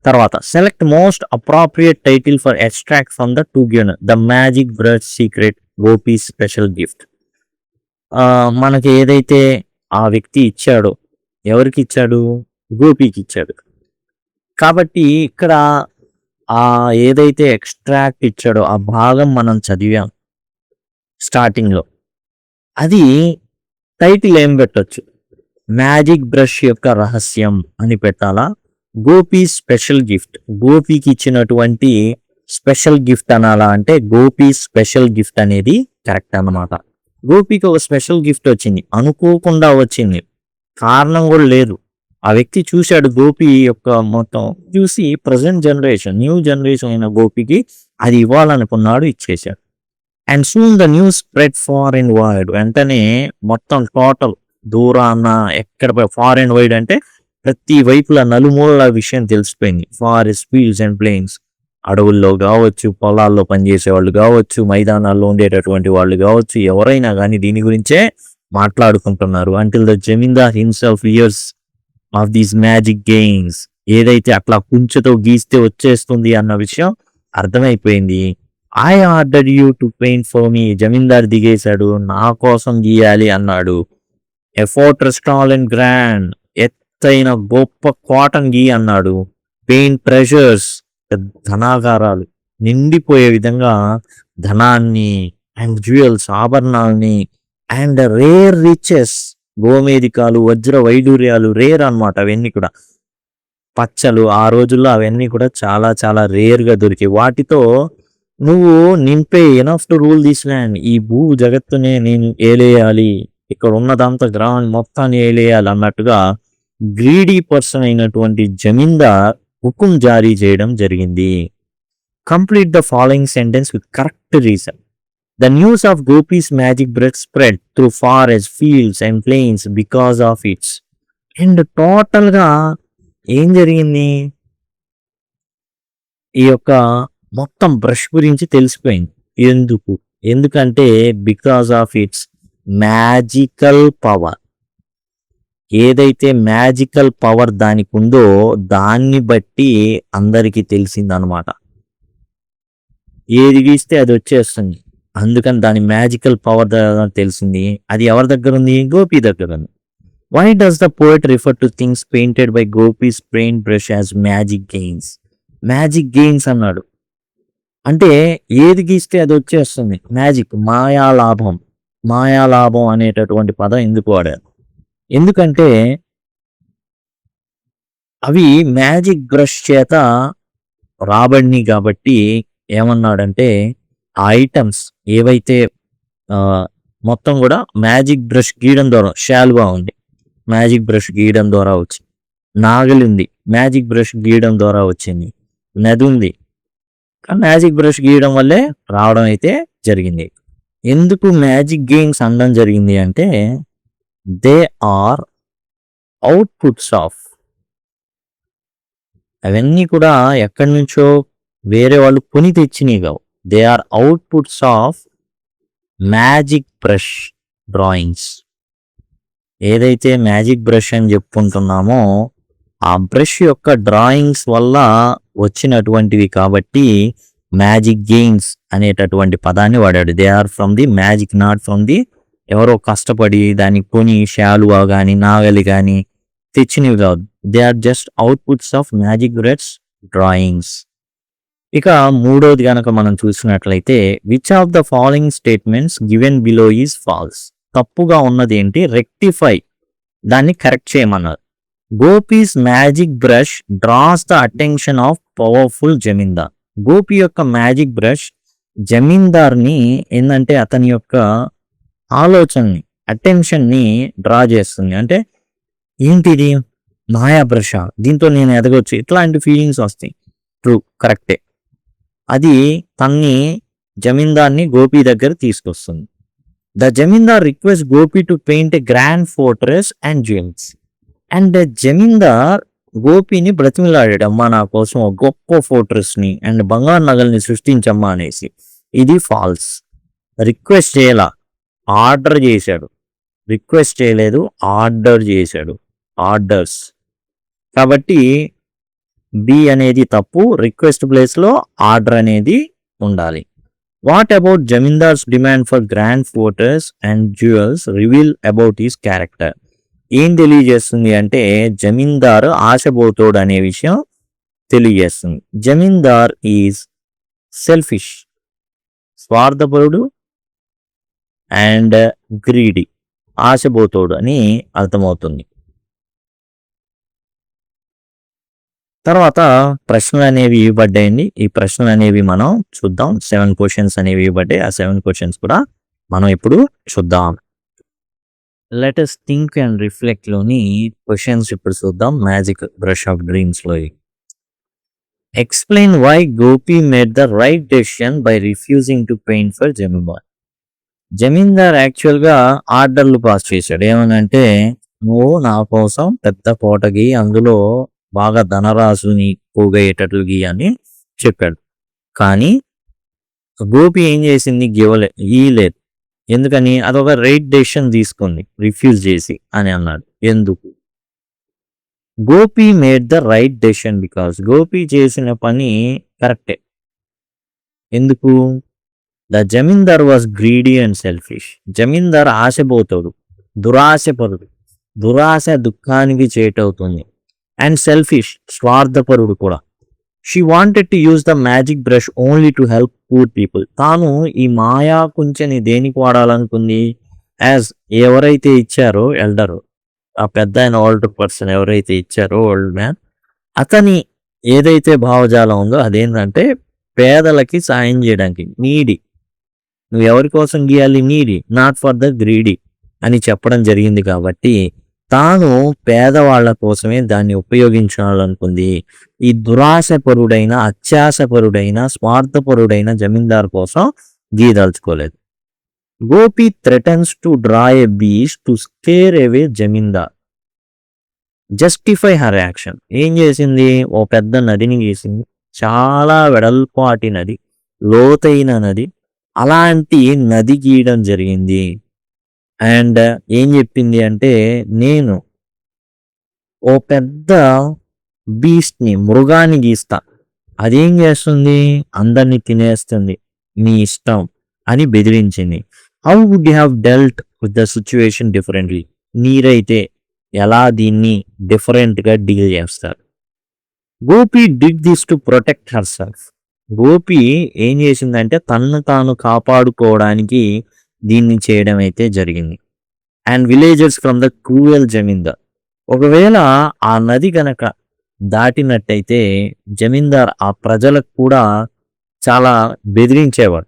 తర్వాత select most appropriate title for extract from the two given the magic brush secret Gopi special gift. మనకి ఏదైతే ఆ వ్యక్తి ఇచ్చాడో, ఎవరికి ఇచ్చాడు? గోపీకి ఇచ్చాడు. కాబట్టి ఇక్కడ ఆ ఏదైతే ఎక్స్ట్రాక్ట్ ఇచ్చాడో ఆ భాగం మనం చదివాం స్టార్టింగ్లో, అది టైటిల్ ఏం పెట్టొచ్చు? మ్యాజిక్ బ్రష్ యొక్క రహస్యం అని పెట్టాలా? గోపీ స్పెషల్ గిఫ్ట్, గోపీకి ఇచ్చినటువంటి స్పెషల్ గిఫ్ట్ అనాలా అంటే గోపీ స్పెషల్ గిఫ్ట్ అనేది కరెక్ట్ అన్నమాట. గోపీకి ఒక స్పెషల్ గిఫ్ట్ వచ్చింది, అనుకోకుండా వచ్చింది, కారణం కూడా లేదు. ఆ వ్యక్తి చూశాడు గోపి యొక్క మొత్తం చూసి, ప్రజెంట్ జనరేషన్, న్యూ జనరేషన్ అయిన గోపికి అది ఇవ్వాలనుకున్నాడు, ఇచ్చేశాడు. And soon the news spread far and wide, వెంటనే మొత్తం టోటల్ దూరాన ఎక్కడ ఫార్ అండ్ వైడ్ అంటే ప్రతి వైపుల నలుమూలల విషయం తెలిసిపోయింది. ఫారెస్ట్, ఫీల్డ్స్ అండ్ ప్లేన్స్, అడవుల్లో కావచ్చు, పొలాల్లో పనిచేసే వాళ్ళు కావచ్చు, మైదానాల్లో ఉండేటటువంటి వాళ్ళు కావచ్చు, ఎవరైనా కానీ దీని గురించే మాట్లాడుకుంటున్నారు. Until the zamindar himself hears of these magic games, ఏదైతే అట్లా కుంచెతో గీస్తే వచ్చేస్తుంది అన్న విషయం అర్థమైపోయింది. I order you to paint for me, zamindar దిగేశాడు, నా కోసం గీయాలి అన్నాడు. ఎఫోర్ట్ రెస్టాల్ అండ్ గ్రాండ్, ఎత్తైన గొప్ప కాటన్ గీ అన్నాడు. పెయింట్ ట్రెజర్స్, ధనాగారాలు నిండిపోయే విధంగా ధనాన్ని, అండ్ జ్యువెల్స్, ఆభరణాలని, అండ్ రేర్ రిచెస్, గోమేధికాలు, వజ్ర వైడూర్యాలు, రేర్ అన్నమాట. అవన్నీ కూడా పచ్చలు, ఆ రోజుల్లో అవన్నీ కూడా చాలా చాలా రేర్గా దొరికాయి. వాటితో నువ్వు నింపే enough to rule this land, ఈ భూ జగత్తునే నేను ఏలేయాలి, ఇక్కడ ఉన్నదంతా గ్రహాన్ని మొత్తాన్ని ఏలేయాలి అన్నట్టుగా గ్రీడీ పర్సన్ అయినటువంటి జమీందార్ హుకుం జారీ చేయడం జరిగింది. Complete the following sentence with correct reason. The news of Gopi's magic brush spread through forests, fields and plains because of its. And టోటల్గా ఏం జరిగింది? ఈ యొక్క మొత్తం బ్రష్ గురించి తెలిసిపోయింది. ఎందుకంటే because of it's magical power. ఏదైతే మ్యాజికల్ పవర్ దానికి ఉందో దాన్ని బట్టి అందరికీ తెలిసిందనమాట. ఏది గీస్తే అది వచ్చేస్తుంది, అందుకని దాని మ్యాజికల్ పవర్ తెలిసింది. అది ఎవరి దగ్గర ఉంది? గోపి దగ్గర ఉంది. Why does the poet refer to things painted by Gopi's paint brush as magic gains? Magic gains అన్నాడు అంటే ఏది గీస్తే అది వచ్చేస్తుంది, మ్యాజిక్, మాయాలాభం. మాయాలాభం అనేటటువంటి పదం ఎందుకు వాడారు? ఎందుకంటే అవి మ్యాజిక్ బ్రష్ చేత రాబడిని కాబట్టి ఏమన్నాడంటే ఆ ఐటమ్స్ ఏవైతే మొత్తం కూడా మ్యాజిక్ బ్రష్ గీయడం ద్వారా, షాల్వా ఉంది మ్యాజిక్ బ్రష్ గీయడం ద్వారా వచ్చింది, నాగలి ఉంది మ్యాజిక్ బ్రష్ గీయడం ద్వారా వచ్చింది, నది ఉంది మ్యాజిక్ బ్రష్ గీయడం వల్లే రావడం అయితే జరిగింది. ఎందుకు మ్యాజిక్ గేమ్స్ అనడం జరిగింది అంటే దే ఆర్ అవుట్పుట్స్ ఆఫ్, అవన్నీ కూడా ఎక్కడి నుంచో వేరే వాళ్ళు కొని తెచ్చినవి కావు. They are outputs of magic brush drawings. ఏదైతే మ్యాజిక్ బ్రష్ అని చెప్పుకుంటున్నామో ఆ బ్రష్ యొక్క డ్రాయింగ్స్ వల్ల వచ్చినటువంటివి కాబట్టి మ్యాజిక్ గేమ్స్ అనేటటువంటి పదాన్ని వాడాడు. They are from the magic, not from the ఎవరో కష్టపడి దాన్ని కొని శాలువా కానీ నాగలి కానీ తెచ్చినవి కాదు. They are just outputs of magic brush drawings. ఇక మూడోది గనక మనం చూసినట్లయితే which of the following statements given below is false? తప్పుగా ఉన్నది ఏంటి? రెక్టిఫై, దాన్ని కరెక్ట్ చేయమన్నారు. Gopi's magic brush draws the attention of powerful zamindar. Gopi యొక్క మ్యాజిక్ బ్రష్ జమీందార్ని ఏంటంటే అతని యొక్క ఆలోచనని, అటెన్షన్ని డ్రా చేస్తుంది. అంటే ఏంటిది? మాయా బ్రష, దీంతో నేను ఎదగొచ్చు, ఇట్లాంటి ఫీలింగ్స్ వస్తాయి. ట్రూ, కరెక్టే. అది తన్ని జమీందార్ని గోపి దగ్గర తీసుకొస్తుంది. The zamindar request Gopi to paint a grand fortress and jewels. And the zamindar గోపిని బ్రతిమిలాడాడు, అమ్మా నా కోసం ఒక గొప్ప ఫోర్ట్రెస్ ని అండ్ బంగారు నగల్ని సృష్టించమ్మా అనేసి. ఇది ఫాల్స్. రిక్వెస్ట్ చేయాల, ఆర్డర్ చేశాడు. రిక్వెస్ట్ చేయలేదు, ఆర్డర్ చేశాడు. ఆర్డర్స్. కాబట్టి బి అనేది తప్పు. రిక్వెస్ట్ ప్లేస్ లో ఆర్డర్ అనేది ఉండాలి. What about zamindars demand for grand fortress and jewels reveal about his character. ఏం తెలియజేస్తుంది అంటే జమీందార్ ఆశపోతోడు అనే విషయం తెలియజేస్తుంది. జమీందార్ ఈజ్ సెల్ఫిష్, స్వార్థపరుడు అండ్ గ్రీడీ, ఆశపోతోడు అని అర్థమవుతుంది. తర్వాత ప్రశ్నలు అనేవి ఇవ్వబడ్డాయండి. ఈ ప్రశ్నలు అనేవి మనం చూద్దాం. 7 క్వశ్చన్స్ అనేవి ఇవ్వబడ్డాయి. ఆ 7 క్వశ్చన్స్ కూడా మనం ఇప్పుడు చూద్దాం. Let us think and reflect లోని క్వశ్చన్స్ ఇప్పుడు చూద్దాం. మ్యాజిక్ బ్రష్ ఆఫ్ డ్రీమ్స్ లో explain why Gopi made the right decision by refusing to paint for zamindar. Zamindar actual గా ఆర్డర్లు పాస్ చేశాడు. ఏమనంటే, నువ్వు నా కోసం పెద్ద కోటకి అందులో బాగా ధనరాశుని పోగయ్యేటట్లు గీయని చెప్పాడు. కానీ గోపి ఏం చేసింది, గీయలేదు. ఎందుకని? అదొక రైట్ డెసిషన్ తీసుకుంది రిఫ్యూజ్ చేసి అని అన్నాడు. ఎందుకు? Gopi made the right decision because Gopi చేసిన పని కరెక్టే. ఎందుకు? The zamindar was greedy and selfish. Zamindar ఆశపోతాడు, దురాశపరుడు. దురాశ దుఃఖానికి చేటవుతుంది. అండ్ సెల్ఫిష్, స్వార్థపరుడు కూడా. She wanted to use the magic brush only to help poor people. తాను ఈ మాయా కుంచెని దేనికి వాడాలనుకుంది? యాజ్ ఎవరైతే ఇచ్చారో ఎల్డరు, ఆ పెద్ద ఆయన ఓల్డ్ పర్సన్ ఎవరైతే ఇచ్చారో ఓల్డ్ మ్యాన్, అతని ఏదైతే భావజాలం ఉందో అదేంటంటే పేదలకి సాయం చేయడానికి. నీడి, నువ్వు ఎవరి కోసం గీయాలి? నీడి, నాట్ ఫర్ ద గ్రీడీ అని చెప్పడం జరిగింది. కాబట్టి తాను పేదవాళ్ల కోసమే దాన్ని ఉపయోగించాలనుకుంది. ఈ దురాశపరుడైన, అత్యాశపరుడైన, స్వార్థపరుడైన జమీందార్ కోసం గీదలుచుకోలేదు. Gopi threatens to draw a beast to scare away zamindar. Justify her action. ఏం చేసింది? ఓ పెద్ద నదిని గీసింది, చాలా వెడల్పాటి నది, లోతైన నది. అలాంటి నది గీయడం జరిగింది. అండ్ ఏం చెప్పింది అంటే, నేను ఓ పెద్ద బీస్ట్ని, మృగాన్ని గీస్తా, అదేం చేస్తుంది? అందరినీ తినేస్తుంది, నీ ఇష్టం అని బెదిరించింది. How would you have dealt with the situation differently. మీరైతే ఎలా దీన్ని డిఫరెంట్గా డీల్ చేస్తారు? Gopi did this to protect herself. Gopi ఏం చేసిందంటే తన్ను తాను కాపాడుకోవడానికి దీన్ని చేయడం అయితే జరిగింది. And villagers from the cruel zamindar. ఒకవేళ ఆ నది గనక దాటినట్టయితే జమీందార్ ఆ ప్రజలకు కూడా చాలా బెదిరించేవాడు.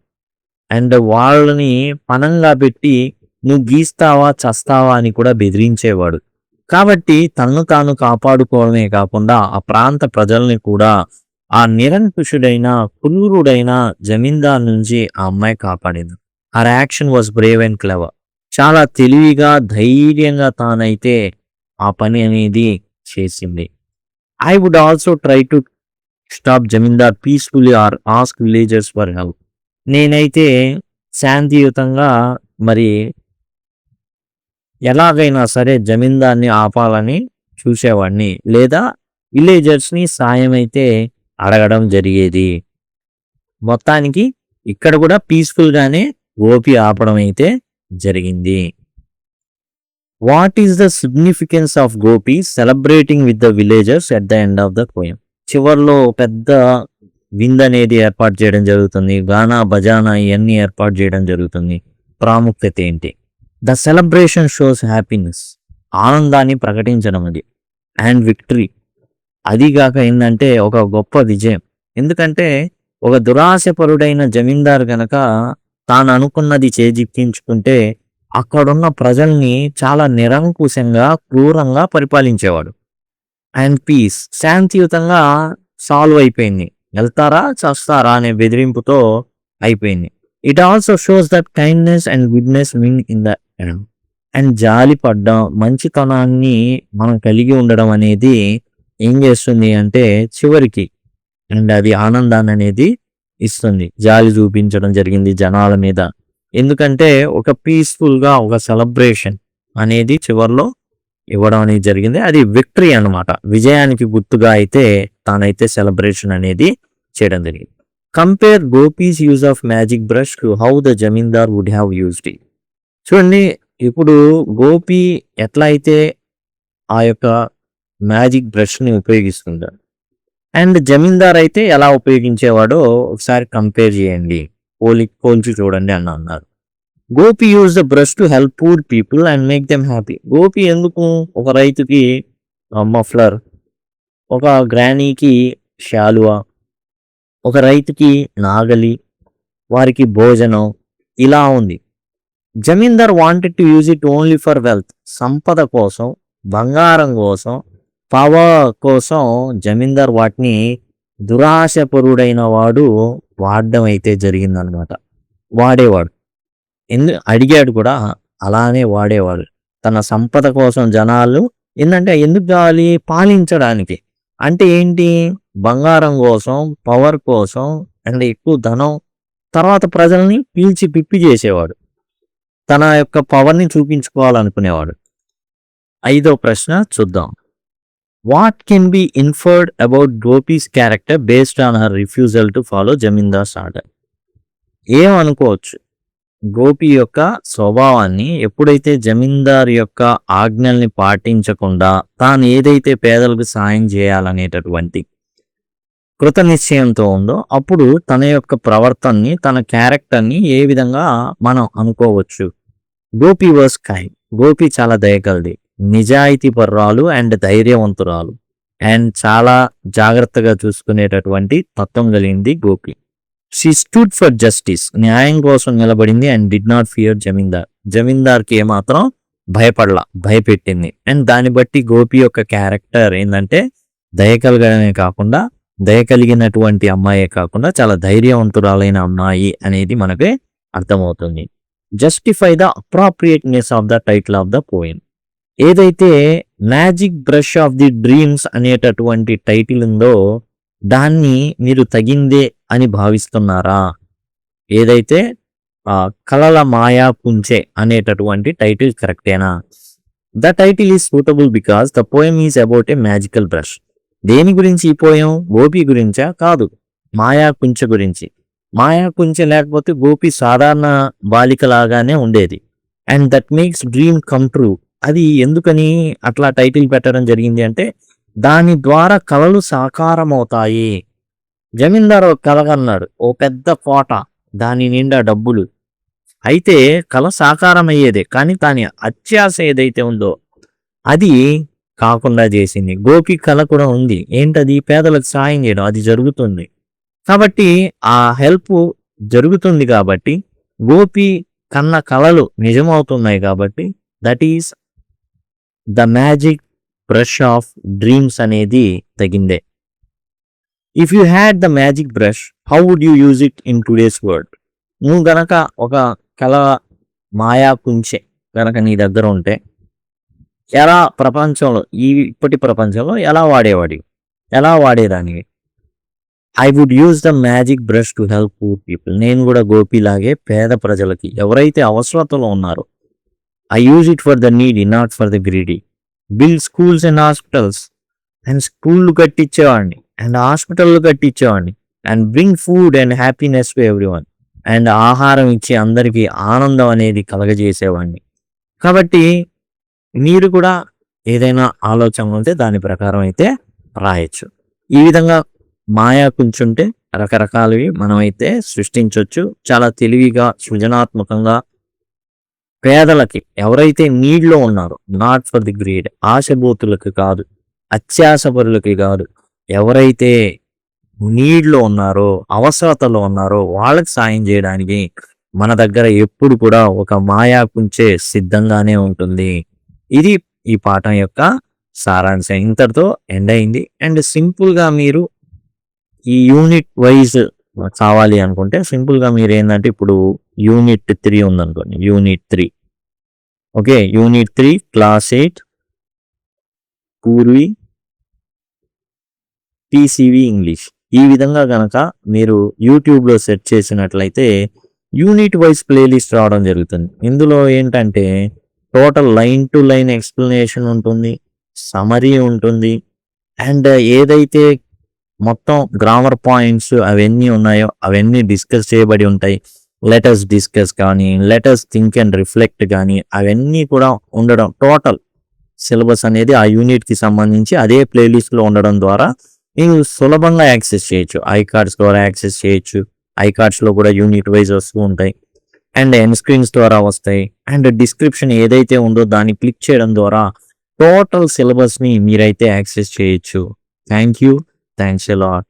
అండ్ వాళ్ళని పనంగా పెట్టి నువ్వు గీస్తావా చస్తావా అని కూడా బెదిరించేవాడు. కాబట్టి తన్ను తాను కాపాడుకోవడమే కాకుండా ఆ ప్రాంత ప్రజల్ని కూడా ఆ నిరంకుశుడైన, క్రూరుడైన జమీందార్ నుంచి ఆ అమ్మాయి కాపాడింది. Her action was brave and clever. చాలా తెలివిగా, ధైర్యంగా తానైతే ఆ పని అనేది చేసింది. I would also try to stop zamindar peacefully or ask villagers for help. నేనైతే శాంతియుతంగా మరి ఎలాగైనా సరే జమీందార్ని ఆపాలని చూసేవాడిని, లేదా విలేజర్స్ని సాయం అయితే అడగడం జరిగేది. మొత్తానికి ఇక్కడ కూడా పీస్ఫుల్గానే గోపి ఆపడం అయితే జరిగింది. What is the significance of Gopi celebrating with the villagers at the end of the poem. చివర్లో పెద్ద విందు అనేది ఏర్పాటు చేయడం జరుగుతుంది. గానా బజానా ఇవన్నీ ఏర్పాటు చేయడం జరుగుతుంది. ప్రాముఖ్యత ఏంటి? ద సెలబ్రేషన్ షోస్ హ్యాపీనెస్, ఆనందాన్ని ప్రకటించడం అది. అండ్ విక్టరీ, అదిగాక ఏంటంటే ఒక గొప్ప విజయం. ఎందుకంటే ఒక దురాశపరుడైన జమీందార్ గనక తాను అనుకున్నది చేజిక్కించుకుంటే అక్కడున్న ప్రజల్ని చాలా నిరంకుశంగా, క్రూరంగా పరిపాలించేవాడు. అండ్ పీస్, శాంతియుతంగా సాల్వ్ అయిపోయింది. వెళ్తారా చేస్తారా అనే బెదిరింపుతో అయిపోయింది. It also shows that kindness and goodness win in the end. And జాలి పడ్డం మంచితనాన్ని మనం కలిగి ఉండడం అనేది ఏం చేస్తుంది అంటే చివరికి అండ్ అది ఆనందాన్ని అనేది ఇస్తుంది. జాలి చూపించడం జరిగింది జనాల మీద. ఎందుకంటే ఒక పీస్ఫుల్గా ఒక సెలబ్రేషన్ అనేది చివరిలో ఇవ్వడం అనేది జరిగింది. అది విక్టరీ అన్నమాట. విజయానికి గుర్తుగా అయితే తానైతే సెలబ్రేషన్ అనేది చేయడం జరిగింది. Compare Gopi's use of magic brush to how the zamindar would have used it. చూడండి, ఇప్పుడు గోపి ఎట్లా అయితే ఆ యొక్క మ్యాజిక్ బ్రష్ని ఉపయోగిస్తుంటాడు అండ్ జమీందార్ అయితే ఎలా ఉపయోగించేవాడో ఒకసారి కంపేర్ చేయండి, పోల్చి చూడండి అని అన్నారు. Gopi use the brush to help poor people and make them happy. Gopi ఎందుకు ఒక రైతుకి మఫ్లర్, ఒక గ్రానీకి శాలువా, ఒక రైతుకి నాగలి, వారికి భోజనం ఇలా ఉంది. Zamindar wanted to use it only for wealth. సంపద కోసం, బంగారం కోసం, పవర్ కోసం జమీందార్ వాటిని దురాశపరుడైన వాడు వాడడం అయితే జరిగిందనమాట. వాడేవాడు, అడిగాడు కూడా, అలానే వాడేవాడు. తన సంపద కోసం జనాలు ఏంటంటే ఎందుకు కావాలి, పాలించడానికి. అంటే ఏంటి, బంగారం కోసం, పవర్ కోసం అండ్ ఎక్కువ ధనం, తర్వాత ప్రజల్ని పీల్చి పిప్పి చేసేవాడు, తన యొక్క పవర్ని చూపించుకోవాలనుకునేవాడు. 5వ ప్రశ్న చూద్దాం. What can be inferred about Gopi's character based on her refusal to follow zamindar's order. ఏమనుకోవచ్చు, గోపి యొక్క స్వభావాన్ని ఎప్పుడైతే జమీందార్ యొక్క ఆజ్ఞల్ని పాటించకుండా తాను ఏదైతే పేదలకు సాయం చేయాలనేటటువంటి కృత నిశ్చయంతో ఉందో అప్పుడు తన యొక్క ప్రవర్తనని, తన క్యారెక్టర్ని ఏ విధంగా మనం అనుకోవచ్చు. Gopi was kind. గోపి చాలా దయగలది, నిజాయితీ పర్రాలు అండ్ ధైర్యవంతురాలు అండ్ చాలా జాగ్రత్తగా చూసుకునేటటువంటి తత్వం కలిగింది Gopi. She stood for justice. న్యాయం కోసం నిలబడింది అండ్ డిడ్ నాట్ ఫియర్ జమీందార్. జమీందార్కి ఏమాత్రం భయపెట్టింది. అండ్ దాన్ని బట్టి గోపి యొక్క క్యారెక్టర్ ఏంటంటే దయకలగడమే కాకుండా, దయ కలిగినటువంటి అమ్మాయే కాకుండా చాలా ధైర్యవంతురాలైన అమ్మాయి అనేది మనకి అర్థమవుతుంది. Justify the appropriateness of the title of the poem. ఏదైతే magic brush of the dreams అనేటటువంటి టైటిల్ ఉందో దాన్ని మీరు తగిందే అని భావిస్తున్నారా? ఏదైతే కలల మాయా పుంచే అనేటటువంటి టైటిల్ కరెక్టేనా? The title is suitable because the poem is about a magical brush. దేని గురించి ఈ పోయం? గోపి గురించా? కాదు, మాయా కుంచె గురించి. మాయా కుంచె లేకపోతే గోపి సాధారణ బాలిక లాగానే ఉండేది. And that makes dream come true. అది ఎందుకని అట్లా టైటిల్ పెట్టడం జరిగింది అంటే దాని ద్వారా కళలు సాకారం అవుతాయి. జమీందార్ ఒక కలగన్నాడు, ఓ పెద్ద కోట, దాని నిండా డబ్బులు. అయితే కళ సాకారం అయ్యేదే, కానీ దాని అత్యాశ ఏదైతే ఉందో అది కాకుండా చేసింది. గోపి కళ కూడా ఉంది, ఏంటది? పేదలకు సాయం చేయడం. అది జరుగుతుంది కాబట్టి, ఆ హెల్ప్ జరుగుతుంది కాబట్టి, గోపి కన్న కళలు నిజమవుతున్నాయి కాబట్టి, that is the magic brush of dreams అనేది తగిందే. If you had the magic brush, how would you use it in today's world? నువ్వు గనక ఒక కళ మాయా కుంచె గనక నీ దగ్గర ఉంటే ఎలా ప్రపంచంలో, ఇప్పటి ప్రపంచంలో ఎలా వాడేదానివి? I would use the magic brush to help poor people. నేను కూడా గోపిలాగే పేద ప్రజలకి, ఎవరైతే అవసరతలో ఉన్నారో, I use it for the needy, not for the greedy. Build schools and hospitals. And స్కూళ్ళు కట్టించేవాడిని అండ్ హాస్పిటళ్ళు కట్టించేవాడిని. And bring food and happiness to everyone. And ఆహారం ఇచ్చి అందరికీ ఆనందం అనేది కలగజేసేవాడిని. కాబట్టి మీరు కూడా ఏదైనా ఆలోచన ఉంటే దాని ప్రకారం అయితే రాయొచ్చు. ఈ విధంగా మాయా కుంచుంటే రకరకాలవి మనమైతే సృష్టించవచ్చు. చాలా తెలివిగా, సృజనాత్మకంగా పేదలకి, ఎవరైతే నీడ్లో ఉన్నారో, నాట్ ఫర్ ది గ్రీడ్, ఆశబోతులకు కాదు, అత్యాశపరులకి కాదు, ఎవరైతే నీడ్లో ఉన్నారో, అవసరతలో ఉన్నారో వాళ్ళకి సాయం చేయడానికి మన దగ్గర ఎప్పుడు కూడా ఒక మాయా కుంచే సిద్ధంగానే ఉంటుంది. ఇది ఈ పాఠం యొక్క సారాంశం. ఇంతటితో ఎండ్ అయింది. అండ్ సింపుల్గా మీరు ఈ యూనిట్ వైజ్ కావాలి అనుకుంటే సింపుల్గా మీరు ఏంటంటే ఇప్పుడు యూనిట్ 3 ఉందనుకోండి, unit 3 okay, unit 3 class 8 Purvi టీసీవీ English. ఈ విధంగా గనక మీరు యూట్యూబ్లో సెర్చ్ చేసినట్లయితే యూనిట్ వైజ్ ప్లేలిస్ట్ రావడం జరుగుతుంది. ఇందులో ఏంటంటే total line to line explanation ఉంటుంది, సమరీ ఉంటుంది, అండ్ ఏదైతే మొత్తం గ్రామర్ పాయింట్స్ అవన్నీ ఉన్నాయో అవన్నీ డిస్కస్ చేయబడి ఉంటాయి. లెటర్స్ డిస్కస్ కానీ, లెటర్స్ థింక్ అండ్ రిఫ్లెక్ట్ కానీ అవన్నీ కూడా ఉండడం, టోటల్ సిలబస్ అనేది ఆ యూనిట్కి సంబంధించి అదే ప్లేలిస్ట్లో ఉండడం ద్వారా మీరు సులభంగా యాక్సెస్ చేయొచ్చు. ఐ కార్డ్స్ ద్వారా యాక్సెస్ చేయొచ్చు. ఐ కార్డ్స్లో కూడా యూనిట్ వైజ్ వస్తూ ఉంటాయి, అండ్ ఎన్ స్క్రీన్స్ ద్వారా వస్తాయి, అండ్ డిస్క్రిప్షన్ ఏదైతే ఉందో దాన్ని క్లిక్ చేయడం ద్వారా టోటల్ సిలబస్ని మీరైతే యాక్సెస్ చేయొచ్చు. Thank you, thanks a lot.